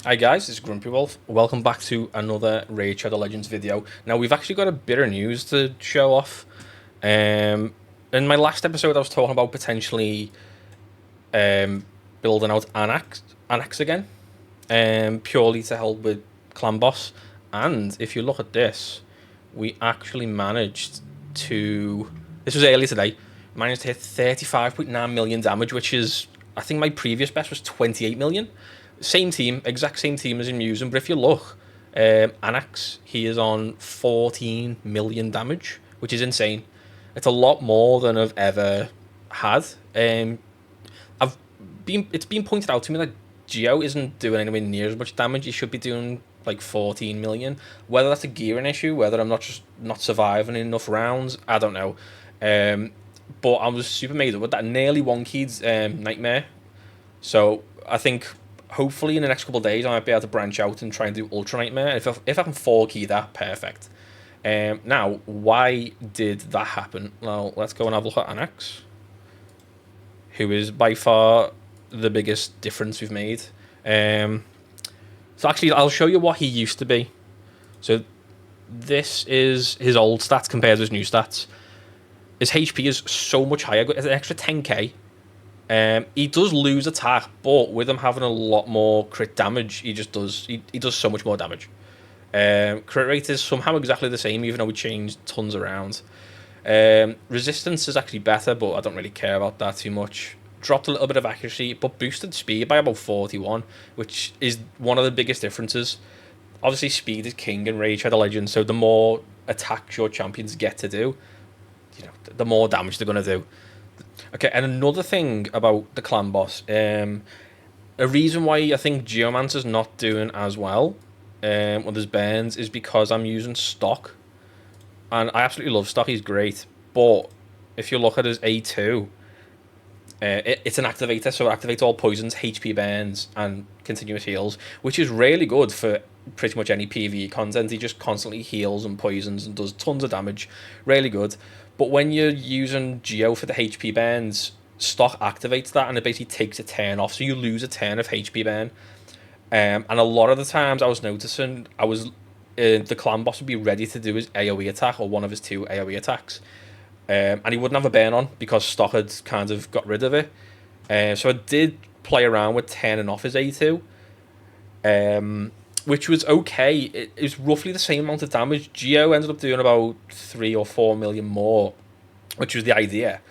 Hi guys, it's Grumpy Wolf. Welcome back to another Raid Shadow Legends video. Now we've actually got a bit of news to show off. In my last episode, I was talking about potentially building out Anax again, purely to help with Clan Boss. And if you look at this, we actually managed to. This was earlier today. Managed to hit 35.9 million damage, which is, I think my previous best was 28 million. Same team, exact same team as in Musen, but if you look, Anax, he is on 14 million damage, which is insane. It's a lot more than I've ever had. I've it's been pointed out to me that Geo isn't doing anywhere near as much damage. He should be doing like 14 million. Whether that's a gearing issue, whether I'm not surviving enough rounds, I don't know. But I was super made up with that nearly one keyed nightmare. So I think hopefully in the next couple of days I might be able to branch out and try and do Ultra Nightmare. If I can 4 key that, perfect. Now, why did that happen? Well, let's go and have a look at Anax, who is by far the biggest difference we've made. So actually, I'll show you what he used to be. So this is his old stats compared to his new stats. His HP is so much higher. It's an extra 10k. He does lose attack, but with him having a lot more crit damage, he just does. He does so much more damage. Crit rate is somehow exactly the same, even though we changed tons around. Resistance is actually better, but I don't really care about that too much. Dropped a little bit of accuracy, but boosted speed by about 41, which is one of the biggest differences. Obviously, speed is king in Raid Shadow Legends, so the more attacks your champions get to do, the more damage they're going to do. Okay, and another thing about the clan boss, a reason why I think Geomancer's not doing as well with his burns is because I'm using stock, and I absolutely love stock. He's great, but if you look at his A2, it's an activator, so it activates all poisons, HP burns, and continuous heals, which is really good for pretty much any PvE content. He just constantly heals and poisons and does tons of damage. Really good. But when you're using Geo for the HP burns, stock activates that and it basically takes a turn off, so you lose a turn of HP burn. And a lot of the times I was noticing, the clan boss would be ready to do his AoE attack or one of his two AoE attacks, and he wouldn't have a burn on because stock had kind of got rid of it. So I did play around with turning off his A2, which was okay. It was roughly the same amount of damage. Geo ended up doing about 3 or 4 million more, which was the idea.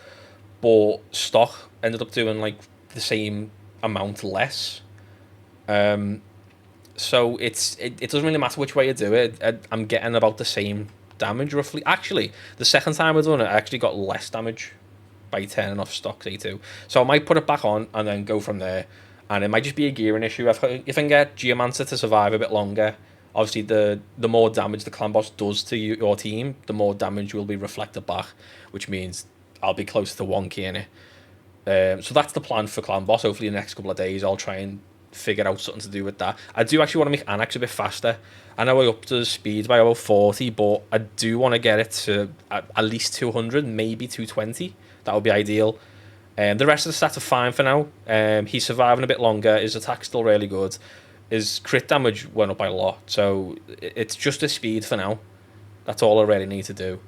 But stock ended up doing like the same amount less. So it doesn't really matter which way you do it. I'm getting about the same damage roughly. Actually, the second time I done it, I actually got less damage by turning off stock A2. So I might put it back on and then go from there. And it might just be a gearing issue. If I can get Geomancer to survive a bit longer, obviously the more damage the clan boss does to your team, the more damage will be reflected back, which means I'll be closer to 1 key in it. So that's the plan for clan boss. Hopefully, in the next couple of days, I'll try and figure out something to do with that. I do actually want to make Anax a bit faster. I know I up to speed by about 40, but I do want to get it to at least 200, maybe 220. That would be ideal. The rest of the stats are fine for now. He's surviving a bit longer. His attack's still really good. His crit damage went up by a lot, so it's just a speed for now. That's all I really need to do.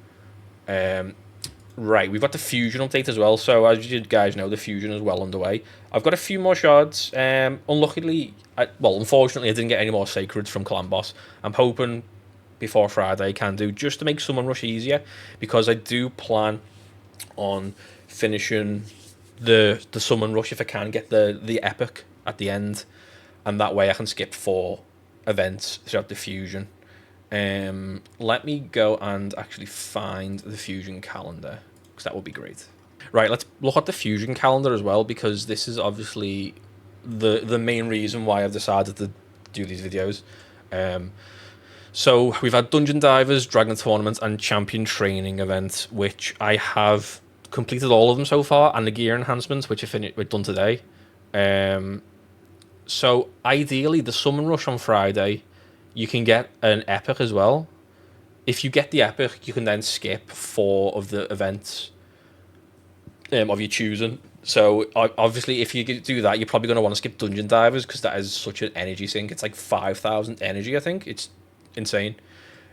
Right, we've got the fusion update as well. So as you guys know, the fusion is well underway. I've got a few more shards. Unfortunately, I didn't get any more sacreds from Clan Boss. I'm hoping before Friday I can do, just to make Summon Rush easier, because I do plan on finishing the Summon Rush if I can get the epic at the end, and that way I can skip 4 events throughout the fusion. Let me go and actually find the fusion calendar, because that would be great. Right, let's look at the fusion calendar as well, because this is obviously the main reason why I've decided to do these videos. So we've had Dungeon Divers, Dragon Tournament, and Champion Training event, which I have completed all of them so far, and the gear enhancements, which we've done today. So ideally, the Summon Rush on Friday, you can get an epic as well. If you get the epic, you can then skip 4 of the events of your choosing. So obviously, if you do that, you're probably going to want to skip Dungeon Divers because that is such an energy sink. It's like 5,000 energy, I think. It's insane.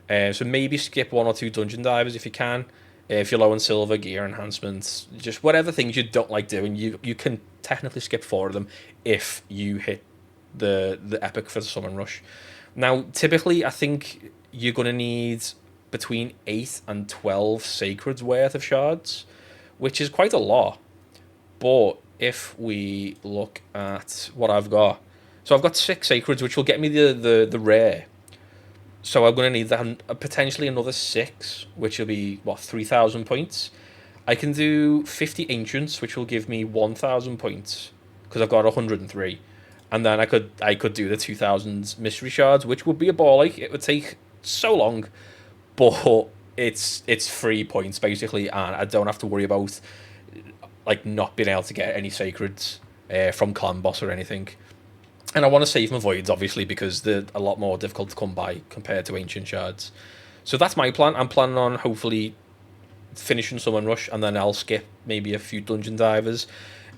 So maybe skip one or two Dungeon Divers if you can. If you're low on silver, gear enhancements, just whatever things you don't like doing, you can technically skip 4 of them if you hit the epic for the Summon Rush. Now, typically, I think you're going to need between 8 and 12 Sacreds worth of shards, which is quite a lot. But if we look at what I've got, so I've got 6 Sacreds, which will get me the rare. So I'm going to need that potentially another 6, which will be, what, 3,000 points. I can do 50 Ancients, which will give me 1,000 points, because I've got 103. And then I could do the 2,000 Mystery Shards, which would be a ball ache. It would take so long, but it's free points, basically, and I don't have to worry about like not being able to get any Sacreds from Clan Boss or anything. And I want to save my Voids, obviously, because they're a lot more difficult to come by compared to Ancient Shards. So that's my plan. I'm planning on hopefully finishing Summon Rush, and then I'll skip maybe a few Dungeon Divers.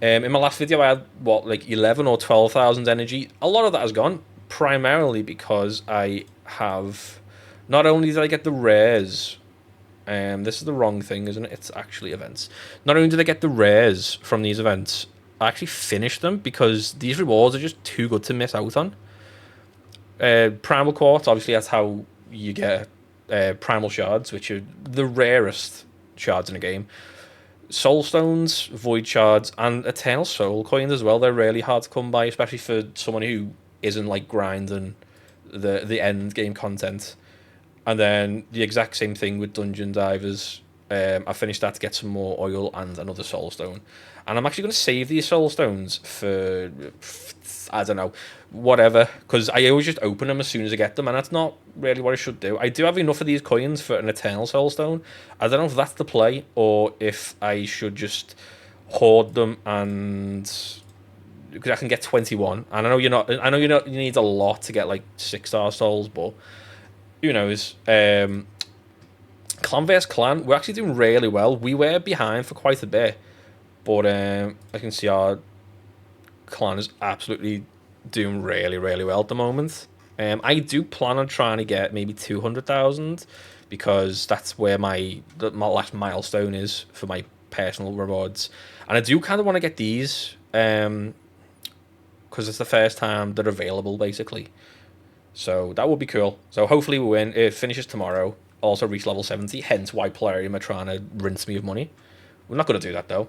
In my last video, I had, what, like 11 or 12,000 energy. A lot of that has gone, primarily because I have... Not only did I get the rares... this is the wrong thing, isn't it? It's actually events. Not only did I get the rares from these events, I actually finished them because these rewards are just too good to miss out on. Primal Quartz, obviously, that's how you get Primal Shards, which are the rarest shards in a game. Soul Stones, Void Shards, and Eternal Soul Coins as well. They're really hard to come by, especially for someone who isn't like grinding the end game content. And then the exact same thing with Dungeon Divers. I finished that to get some more oil and another Soul Stone. And I'm actually going to save these Soul Stones for, I don't know, whatever. Because I always just open them as soon as I get them, and that's not really what I should do. I do have enough of these coins for an Eternal Soul Stone. I don't know if that's the play, or if I should just hoard them and... Because I can get 21. And I know you're not... You need a lot to get, like, 6-star souls, but... Who knows? Clan vs Clan, we're actually doing really well. We were behind for quite a bit, but I can see our clan is absolutely doing really, really well at the moment. I do plan on trying to get maybe 200,000 because that's where my last milestone is for my personal rewards, and I do kind of want to get these because it's the first time they're available, basically. So that would be cool. So hopefully we win. It finishes tomorrow. Also reach level 70, hence why Plarium are trying to rinse me of money. We're not going to do that, though.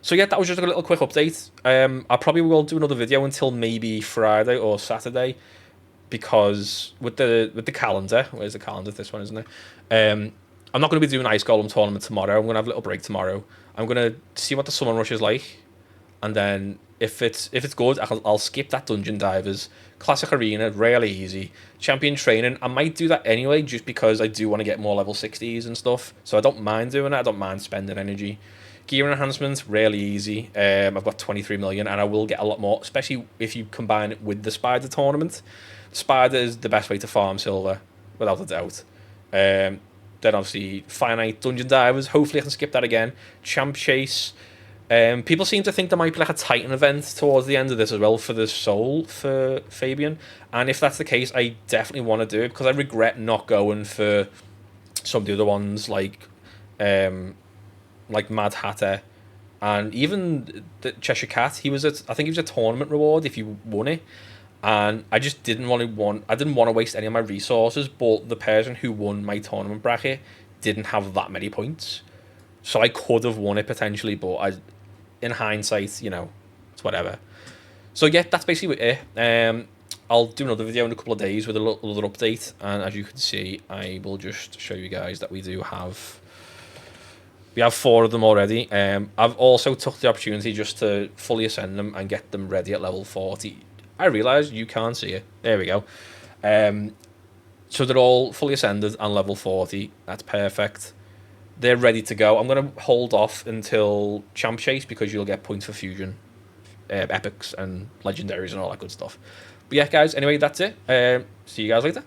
So yeah, that was just a little quick update. I probably will do another video until maybe Friday or Saturday, because with the calendar, where's the calendar? This one, isn't it? I'm not going to be doing Ice Golem tournament tomorrow. I'm going to have a little break tomorrow. I'm going to see what the Summon Rush is like, and then if it's good, I'll skip that Dungeon Divers. Classic Arena, really easy. Champion Training, I might do that anyway, just because I do want to get more level 60s and stuff. So I don't mind doing it. I don't mind spending energy. Gear enhancements, really easy. I've got 23 million, and I will get a lot more, especially if you combine it with the Spider tournament. Spider is the best way to farm silver, without a doubt. Then obviously Finite Dungeon Divers. Hopefully I can skip that again. Champ Chase. People seem to think there might be like a Titan event towards the end of this as well for the soul for Fabian, and if that's the case, I definitely want to do it because I regret not going for some of the other ones like Mad Hatter, and even the Cheshire Cat. I think he was a tournament reward if you won it, and I just didn't want to waste any of my resources. But the person who won my tournament bracket didn't have that many points, so I could have won it potentially, but in hindsight, it's whatever. So yeah, that's basically it. I'll do another video in a couple of days with another update, and as you can see, I will just show you guys that we have 4 of them already. I've also took the opportunity just to fully ascend them and get them ready at level 40. I realise you can't see it. There we go. So they're all fully ascended and level 40. That's perfect. They're ready to go. I'm going to hold off until Champ Chase because you'll get points for fusion, epics and legendaries and all that good stuff. But yeah, guys, anyway, that's it. See you guys later.